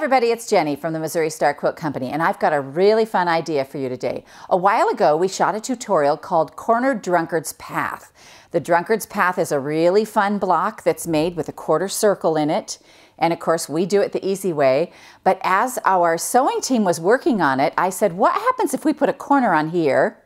everybody, it's Jenny from the Missouri Star Quilt Company, and I've got a really fun idea for you today. A while ago, we shot a tutorial called Cornered Drunkard's Path. The Drunkard's Path is a really fun block that's made with a quarter circle in it. And of course, we do it the easy way. But as our sewing team was working on it, I said, what happens if we put a corner on here?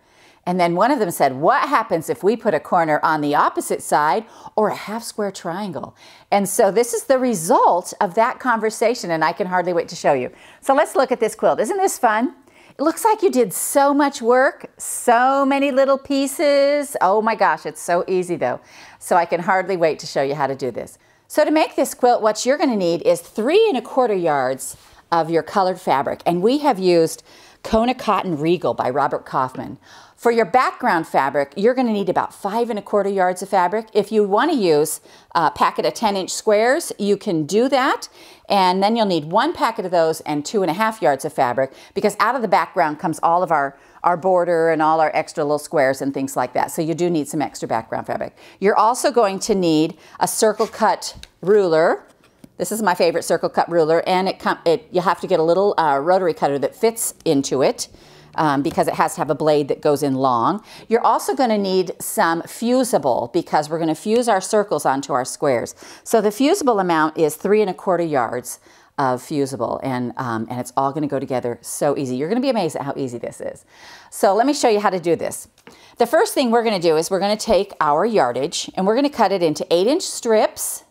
And then one of them said, what happens if we put a corner on the opposite side or a half square triangle? And so this is the result of that conversation, and I can hardly wait to show you. So let's look at this quilt. Isn't this fun? It looks like you did so much work, so many little pieces. Oh my gosh, it's so easy though. So I can hardly wait to show you how to do this. So to make this quilt, what you're gonna need is 3 1/4 yards of your colored fabric. And we have used Kona Cotton Regal by Robert Kaufman. For your background fabric, you're going to need about 5 1/4 yards of fabric. If you want to use a packet of 10-inch squares, you can do that. And then you'll need 1 packet of those and 2 1/2 yards of fabric, because out of the background comes all of our border and all our extra little squares and things like that. So you do need some extra background fabric. You're also going to need a circle cut ruler. This is my favorite circle cut ruler, and you have to get a little rotary cutter that fits into it. Because it has to have a blade that goes in long. You're also going to need some fusible, because we're going to fuse our circles onto our squares. So the fusible amount is 3 1/4 yards of fusible, and it's all going to go together so easy. You're going to be amazed at how easy this is. So let me show you how to do this. The first thing we're going to do is we're going to take our yardage and we're going to cut it into 8-inch strips,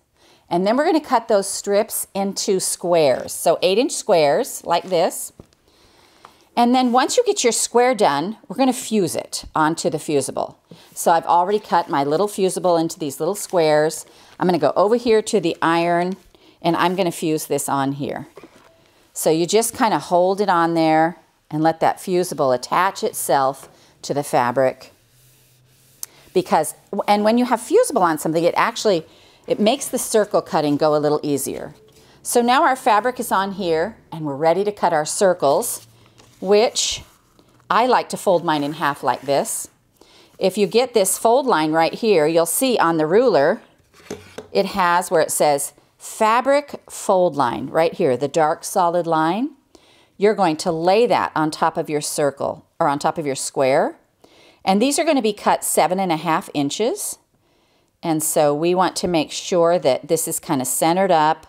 and then we're going to cut those strips into squares. So 8-inch squares like this. And then once you get your square done, we're going to fuse it onto the fusible. So I've already cut my little fusible into these little squares. I'm going to go over here to the iron, and I'm going to fuse this on here. So you just kind of hold it on there and let that fusible attach itself to the fabric. And when you have fusible on something, it makes the circle cutting go a little easier. So now our fabric is on here, and we're ready to cut our circles, which I like to fold mine in half like this. If you get this fold line right here, you'll see on the ruler, it has where it says fabric fold line right here, the dark solid line. You're going to lay that on top of your circle, or on top of your square. And these are going to be cut 7 1/2 inches. And so we want to make sure that this is kind of centered up.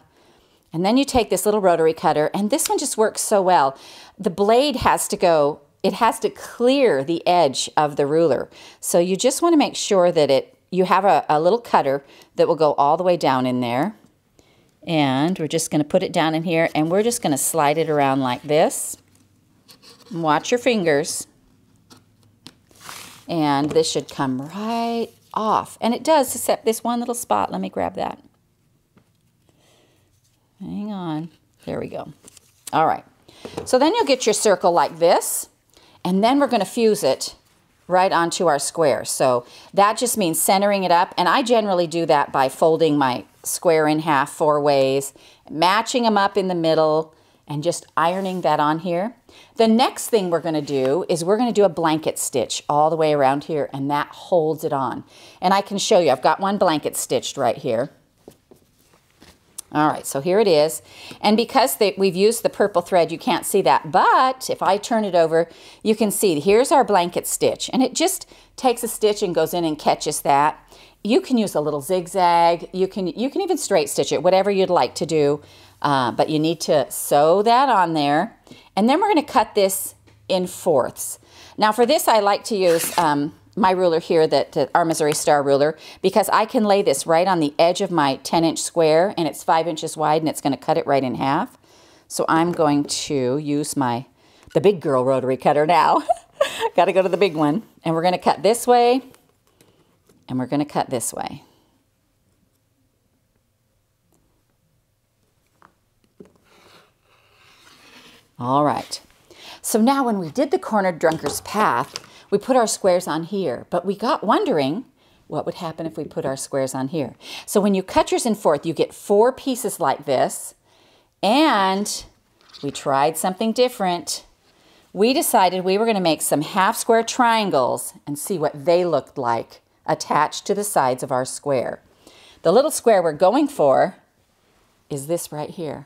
And then you take this little rotary cutter, and this one just works so well. The blade has to go, it has to clear the edge of the ruler. So you just want to make sure that you have a little cutter that will go all the way down in there. And we're just going to put it down in here, and we're just going to slide it around like this. And watch your fingers. And this should come right off. And it does, except this one little spot. Let me grab that. Hang on. There we go. All right. So then you'll get your circle like this, and then we're going to fuse it right onto our square. So that just means centering it up, and I generally do that by folding my square in half 4 ways, matching them up in the middle, and just ironing that on here. The next thing we're going to do is we're going to do a blanket stitch all the way around here, and that holds it on. And I can show you. I've got one blanket stitched right here. All right, so here it is. And because we've used the purple thread, you can't see that. But if I turn it over, you can see here's our blanket stitch. And it just takes a stitch and goes in and catches that. You can use a little zigzag. You can even straight stitch it, whatever you'd like to do. But you need to sew that on there. And then we're going to cut this in 4ths. Now for this, I like to use my ruler here, our Missouri Star ruler, because I can lay this right on the edge of my 10-inch square, and it's 5 inches wide, and it's going to cut it right in half. So I'm going to use the big girl rotary cutter now. Got to go to the big one. And we're going to cut this way, and we're going to cut this way. All right. So now when we did the Cornered Drunkard's Path, we put our squares on here, but we got wondering what would happen if we put our squares on here. So when you cut yours in 4th, you get 4 pieces like this, and we tried something different. We decided we were going to make some half square triangles and see what they looked like attached to the sides of our square. The little square we're going for is this right here.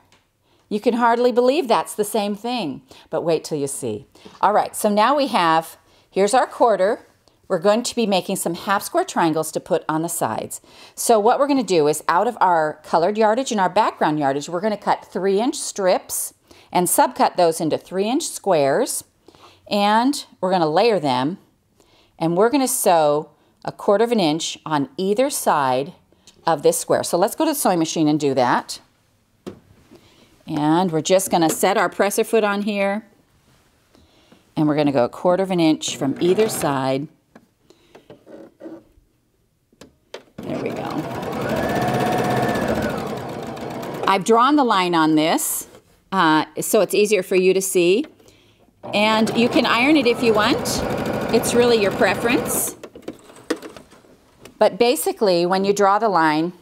You can hardly believe that's the same thing, but wait till you see. All right, so now we have, here's our quarter. We're going to be making some half square triangles to put on the sides. So what we're going to do is out of our colored yardage and our background yardage, we're going to cut 3-inch strips and subcut those into 3-inch squares. And we're going to layer them. And we're going to sew 1/4 inch on either side of this square. So let's go to the sewing machine and do that. And we're just going to set our presser foot on here. And we're going to go 1/4 inch from either side. There we go. I've drawn the line on this, so it's easier for you to see. And you can iron it if you want. It's really your preference. But basically, when you draw the line,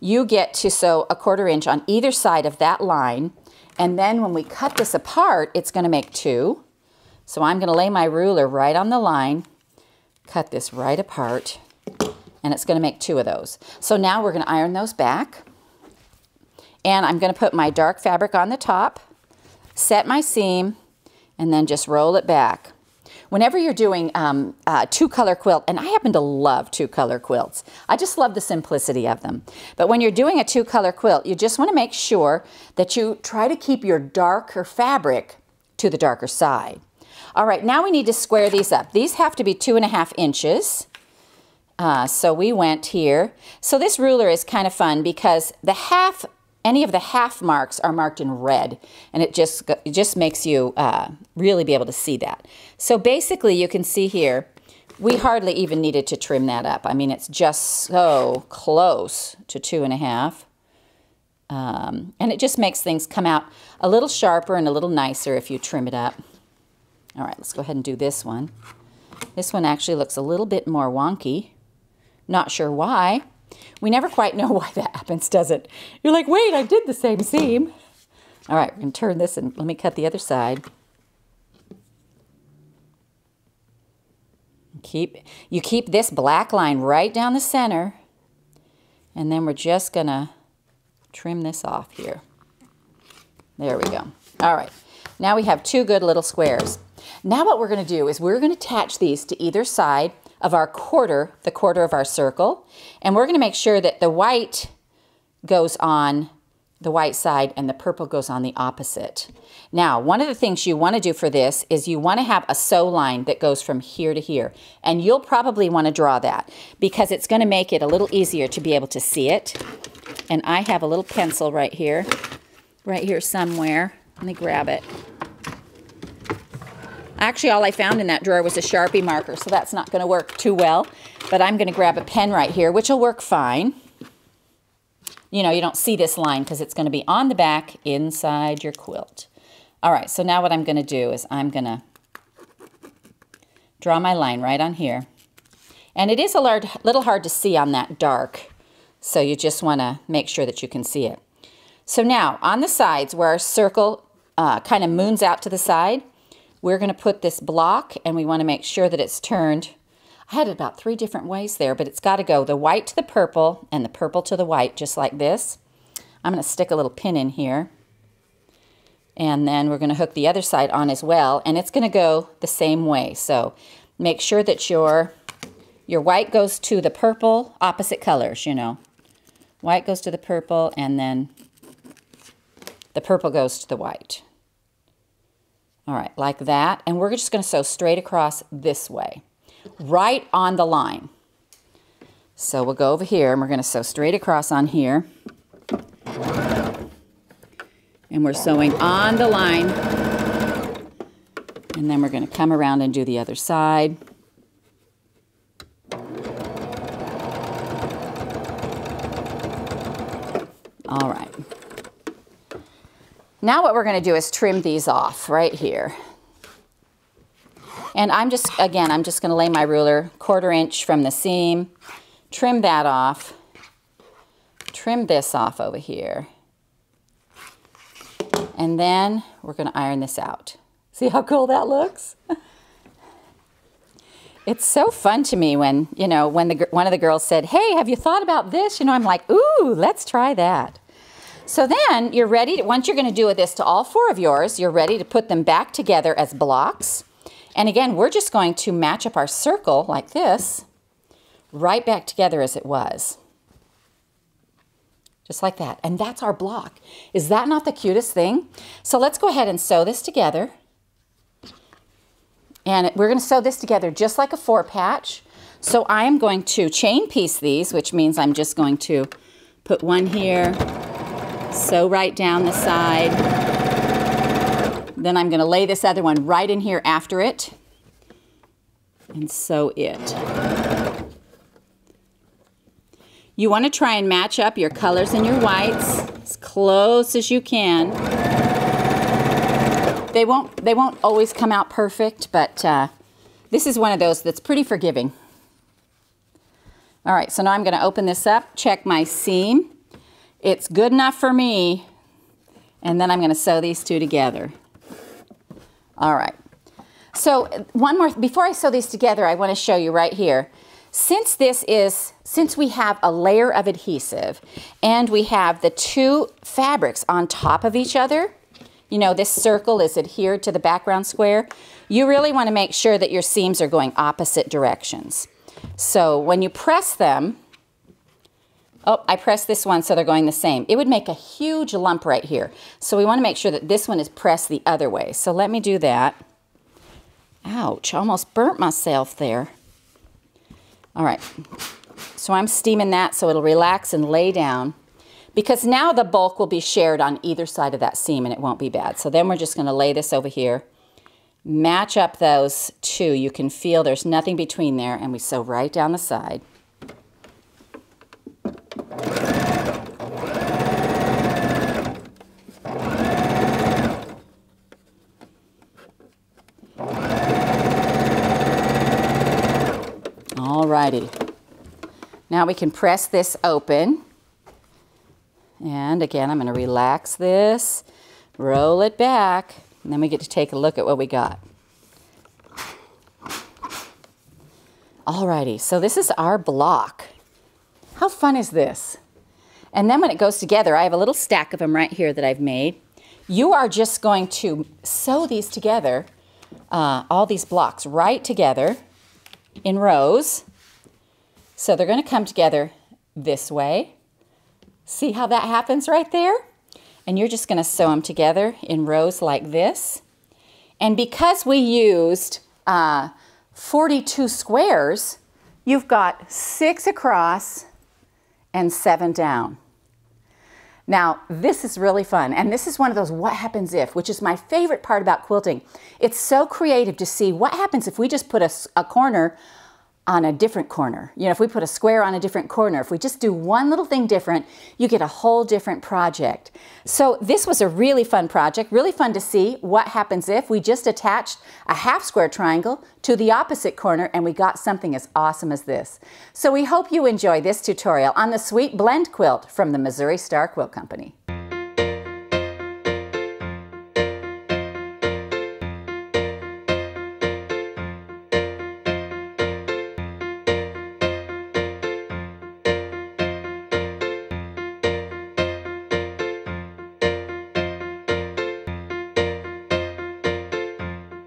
you get to sew 1/4 inch on either side of that line. And then when we cut this apart, it's going to make 2. So I'm going to lay my ruler right on the line, cut this right apart, and it's going to make 2 of those. So now we're going to iron those back. And I'm going to put my dark fabric on the top, set my seam, and then just roll it back. Whenever you're doing a 2-color quilt, and I happen to love 2-color quilts, I just love the simplicity of them. But when you're doing a 2-color quilt, you just want to make sure that you try to keep your darker fabric to the darker side. All right, now we need to square these up. These have to be 2.5 inches. So we went here. So this ruler is kind of fun because any of the half marks are marked in red, and it just makes you really be able to see that. So basically you can see here, we hardly even needed to trim that up. I mean, it's just so close to 2.5. And it just makes things come out a little sharper and a little nicer if you trim it up. All right, let's go ahead and do this one. This one actually looks a little bit more wonky. Not sure why. We never quite know why that happens, does it? You're like, wait, I did the same seam. All right, we're going to turn this and let me cut the other side. You keep this black line right down the center, and then we're just going to trim this off here. There we go. All right, now we have 2 good little squares. Now what we're going to do is we're going to attach these to either side of our quarter, the quarter of our circle, and we're going to make sure that the white goes on the white side and the purple goes on the opposite. Now, one of the things you want to do for this is you want to have a sew line that goes from here to here, and you'll probably want to draw that because it's going to make it a little easier to be able to see it. And I have a little pencil right here somewhere. Let me grab it. Actually, all I found in that drawer was a Sharpie marker, so that's not going to work too well. But I'm going to grab a pen right here, which will work fine. You know, you don't see this line because it's going to be on the back inside your quilt. All right, so now what I'm going to do is I'm going to draw my line right on here. And it is a little hard to see on that dark, so you just want to make sure that you can see it. So now, on the sides where our circle kind of moons out to the side, we're going to put this block, and we want to make sure that it's turned. I had it about 3 different ways there, but it's got to go the white to the purple and the purple to the white, just like this. I'm going to stick a little pin in here. And then we're going to hook the other side on as well, and it's going to go the same way. So make sure that your white goes to the purple, opposite colors, you know. White goes to the purple, and then the purple goes to the white. All right, like that. And we're just going to sew straight across this way, right on the line. So we'll go over here, and we're going to sew straight across on here. And we're sewing on the line. And then we're going to come around and do the other side. All right. Now what we're going to do is trim these off right here. And I'm just going to lay my ruler 1/4 inch from the seam, trim that off, trim this off over here. And then we're going to iron this out. See how cool that looks? It's so fun to me when, you know, when one of the girls said, hey, have you thought about this? You know, I'm like, ooh, let's try that. So then you're ready to, once you're going to do this to all 4 of yours, you're ready to put them back together as blocks. And again, we're just going to match up our circle like this, right back together as it was. Just like that. And that's our block. Is that not the cutest thing? So let's go ahead and sew this together. And we're going to sew this together just like a 4-patch. So I am going to chain piece these, which means I'm just going to put one here, sew right down the side. Then I'm going to lay this other one right in here after it and sew it. You want to try and match up your colors and your whites as close as you can. They won't always come out perfect, but this is one of those that's pretty forgiving. All right, so now I'm going to open this up, check my seam. It's good enough for me, and then I'm going to sew these 2 together. All right, so one more, before I sew these together, I want to show you right here. Since we have a layer of adhesive and we have the 2 fabrics on top of each other, you know, this circle is adhered to the background square, you really want to make sure that your seams are going opposite directions. So when you press them, oh, I pressed this one so they're going the same. It would make a huge lump right here. So we want to make sure that this one is pressed the other way. So let me do that. Ouch, almost burnt myself there. All right, so I'm steaming that so it'll relax and lay down, because now the bulk will be shared on either side of that seam and it won't be bad. So then we're just going to lay this over here, match up those 2. You can feel there's nothing between there, and we sew right down the side. Alrighty, now we can press this open, and again I'm going to relax this, roll it back, and then we get to take a look at what we got. Alrighty, so this is our block. How fun is this? And then when it goes together, I have a little stack of them right here that I've made. You are just going to sew these together, all these blocks right together in rows. So they're going to come together this way. See how that happens right there? And you're just going to sew them together in rows like this. And because we used 42 squares, you've got 6 across and 7 down. Now, this is really fun, and this is one of those what happens if, which is my favorite part about quilting. It's so creative to see what happens if we just put a corner on a different corner. You know, if we put a square on a different corner, if we just do one little thing different, you get a whole different project. So this was a really fun project, really fun to see what happens if we just attached a half square triangle to the opposite corner and we got something as awesome as this. So we hope you enjoy this tutorial on the Sweet Blend quilt from the Missouri Star Quilt Company.